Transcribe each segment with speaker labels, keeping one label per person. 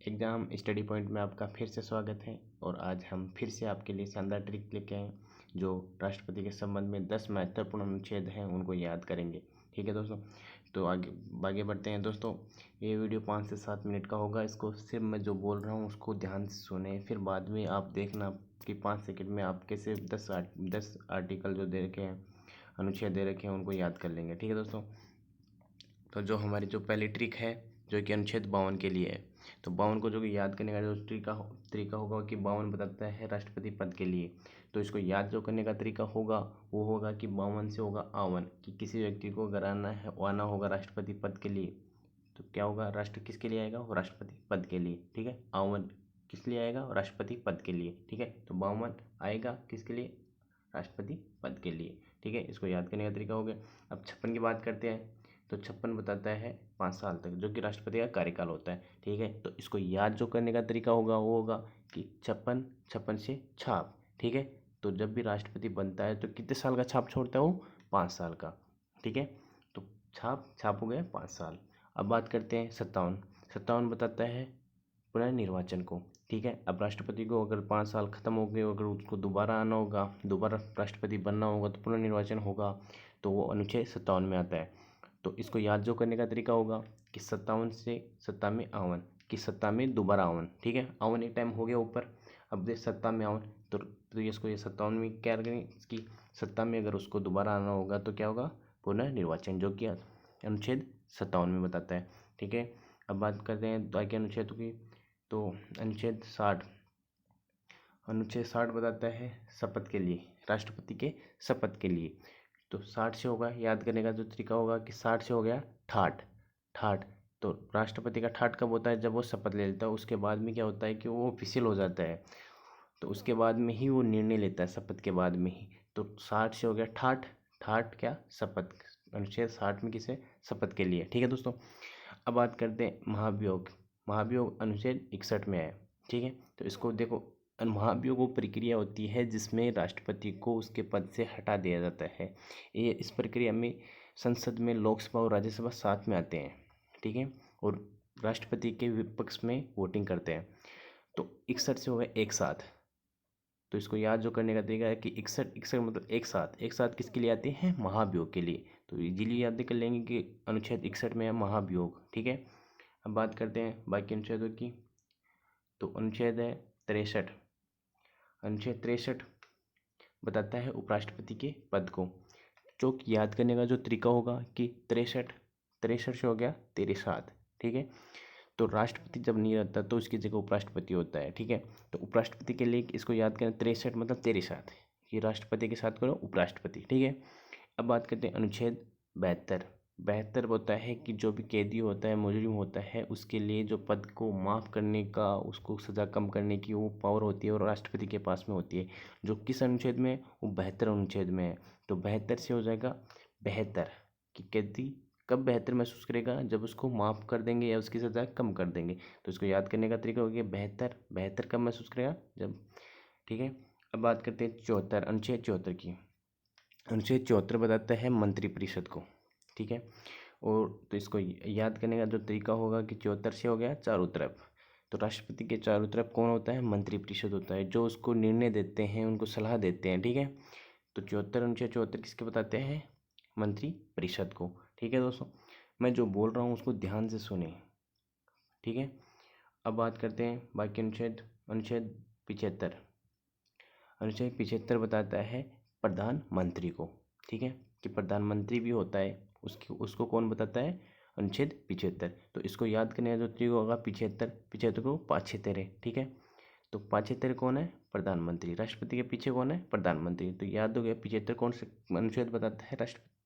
Speaker 1: Exam study point में आपका फिर से स्वागत है। और आज हम फिर से आपके लिए शानदार ट्रिक लेके आए जो राष्ट्रपति के संबंध में 10 महत्वपूर्ण अनुच्छेद हैं उनको याद करेंगे। ठीक है दोस्तों, तो आगे बढ़ते हैं दोस्तों। ये वीडियो 5 से 7 मिनट का होगा। इसको सिर्फ मैं जो बोल रहा हूँ उसको ध्यान से सुने, फिर बाद में आप देखना कि 5 सेकंड में आप कैसे 10 आर्टिकल जो दे रखे हैं, अनुच्छेद दे रखे हैं, उनको याद कर लेंगे। ठीक है दोस्तों, तो जो हमारी जो पहली ट्रिक है जो कि अनुच्छेद 52 के लिए है, तो 52 को जो कि याद करने का जो तरीका होगा कि 52 बताता है राष्ट्रपति पद के लिए। तो इसको याद जो करने का तरीका होगा वो होगा कि 52 से होगा आवन, कि किसी व्यक्ति को अगर आना होगा राष्ट्रपति पद के लिए तो क्या होगा, राष्ट्र किसके लिए आएगा, वो राष्ट्रपति पद के लिए। ठीक है, आवन किस लिए आएगा, राष्ट्रपति पद के लिए। ठीक है, तो 52 आएगा किसके लिए, राष्ट्रपति पद के लिए। ठीक है, इसको याद करने का तरीका हो गया। अब 56 की बात करते हैं, तो 56 बताता है 5 साल तक जो कि राष्ट्रपति का कार्यकाल होता है। ठीक है, तो इसको याद जो करने का तरीका होगा वो होगा कि 56 से छाप। ठीक है, तो जब भी राष्ट्रपति बनता है तो कितने साल का छाप छोड़ता है वो, 5 साल का। ठीक है, तो छाप हो गया 5 साल। अब बात करते हैं 57 बताता है पुनर्निर्वाचन को। ठीक है, अब राष्ट्रपति को अगर 5 साल खत्म हो गए, अगर उसको दोबारा आना होगा, दोबारा राष्ट्रपति बनना होगा तो पुनर्निर्वाचन होगा, तो वो अनुच्छेद 57 में आता है। तो इसको याद जो करने का तरीका होगा कि 57 से 57 में आवन, कि 57 में दोबारा आवन। ठीक है, आवन एक टाइम हो गया ऊपर, अब देख 57 में आवन, तो इसको ये 57 में क्या करेंगे कि 57 में अगर उसको दोबारा आना होगा तो क्या होगा, पुनर्निर्वाचन, जो कि अनुच्छेद 57 में बताता है। ठीक है, अब बात करते हैं बाकी अनुच्छेदों की। तो अनुच्छेद 60 बताता है शपथ के लिए, राष्ट्रपति के शपथ के लिए। तो 60 से होगा, याद करने का जो तरीका होगा कि 60 से हो गया ठाठ। तो राष्ट्रपति का ठाठ कब होता है, जब वो शपथ ले लेता है, उसके बाद में क्या होता है कि वो ऑफिशियल हो जाता है, तो उसके बाद में ही वो निर्णय लेता है, शपथ के बाद में ही। तो 60 से हो गया ठाठ क्या, शपथ। अनुच्छेद 60 में किसे, शपथ के लिए। ठीक है दोस्तों, अब बात करते हैं महाभियोग अनुच्छेद 61 में है। ठीक है, तो इसको देखो, महाभियोग वो प्रक्रिया होती है जिसमें राष्ट्रपति को उसके पद से हटा दिया जाता है। ये इस प्रक्रिया में संसद में लोकसभा और राज्यसभा साथ में आते हैं। ठीक है, और राष्ट्रपति के विपक्ष में वोटिंग करते हैं। तो 61 से हो गया एक साथ, तो इसको याद जो करने का तरीका है कि 61 मतलब एक साथ किसके लिए आते हैं, महाभियोग के लिए। तो इजीली याद कर लेंगे कि अनुच्छेद 61 में है महाभियोग। ठीक है, अब बात करते हैं बाकी अनुच्छेदों की। तो अनुच्छेद है 63। अनुच्छेद 63 बताता है उपराष्ट्रपति के पद को, जो कि याद करने का जो तरीका होगा कि 63 से हो गया 63। ठीक है, तो राष्ट्रपति जब नहीं रहता तो उसकी जगह उपराष्ट्रपति होता है। ठीक है, तो उपराष्ट्रपति के लिए इसको याद करें, 63 मतलब 63, ये राष्ट्रपति के साथ करो उपराष्ट्रपति। ठीक है, अब बात करते हैं अनुच्छेद 72 होता है कि जो भी कैदी होता है, मुजरिम होता है, उसके लिए जो पद को माफ़ करने का, उसको सज़ा कम करने की वो पावर होती है और राष्ट्रपति के पास में होती है। जो किस अनुच्छेद में, वो 72 अनुच्छेद में है। तो 72 से हो जाएगा बेहतर, कि कैदी कब बेहतर महसूस करेगा, जब उसको माफ़ कर देंगे या उसकी सज़ा कम कर देंगे। तो इसको याद करने का तरीका हो गया बेहतर कब महसूस करेगा, जब। ठीक है, अब बात करते हैं 74, अनुच्छेद 74 की। अनुच्छेद 74 बताता है मंत्रिपरिषद को। ठीक है, और तो इसको याद करने का जो तरीका होगा कि 74 से हो गया चारों तरफ, तो राष्ट्रपति के चारों तरफ कौन होता है, मंत्रिपरिषद होता है, जो उसको निर्णय देते हैं, उनको सलाह देते हैं। ठीक है, तो 74 अनुच्छेद 74 किसके बताते हैं, मंत्रिपरिषद को। ठीक है दोस्तों, मैं जो बोल रहा हूँ उसको ध्यान से सुने। ठीक है, अब बात करते हैं बाकी अनुच्छेद। अनुच्छेद 75, अनुच्छेद 75 बताता है प्रधानमंत्री को। ठीक है, कि प्रधानमंत्री भी होता है, उसको कौन बताता है, अनुच्छेद 75। तो इसको याद करने का जो तरीका होगा 75 को 573। ठीक है, तो 75 कौन है, प्रधानमंत्री, राष्ट्रपति के पीछे कौन है, प्रधानमंत्री। तो याद हो गया 75 कौन से अनुच्छेद बताता है,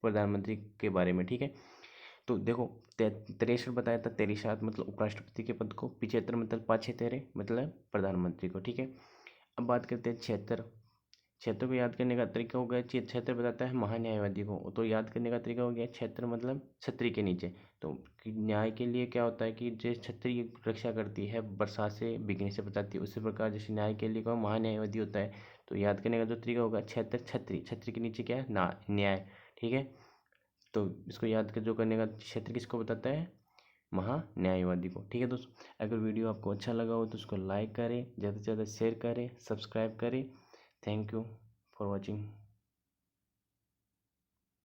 Speaker 1: प्रधानमंत्री के बारे में। ठीक है, तो देखो 63 बताया था, 63 मतलब उपराष्ट्रपति के पद को, 75 मतलब 573 मतलब प्रधानमंत्री को। ठीक है, अब बात करते हैं 76 को याद करने का तरीका हो गया, 76 बताता है महान्यायवादी को। तो याद करने का तरीका हो गया 76 मतलब छतरी के नीचे। तो न्याय के लिए क्या होता है कि जो छतरी रक्षा करती है, बरसात से बिगड़ने से बचाती है, उसी प्रकार जैसे न्याय के लिए कौन, महान्यायवादी होता है। तो याद करने का जो तरीका होगा 76 छतरी के नीचे क्या है, न्याय। ठीक है, तो इसको याद कर जो करने का, क्षेत्र किसको बताता है, महान्यायवादी को। ठीक है दोस्तों, अगर वीडियो आपको अच्छा लगा हो तो उसको लाइक करें, ज़्यादा से ज़्यादा शेयर करें, सब्सक्राइब करें। Thank you for watching.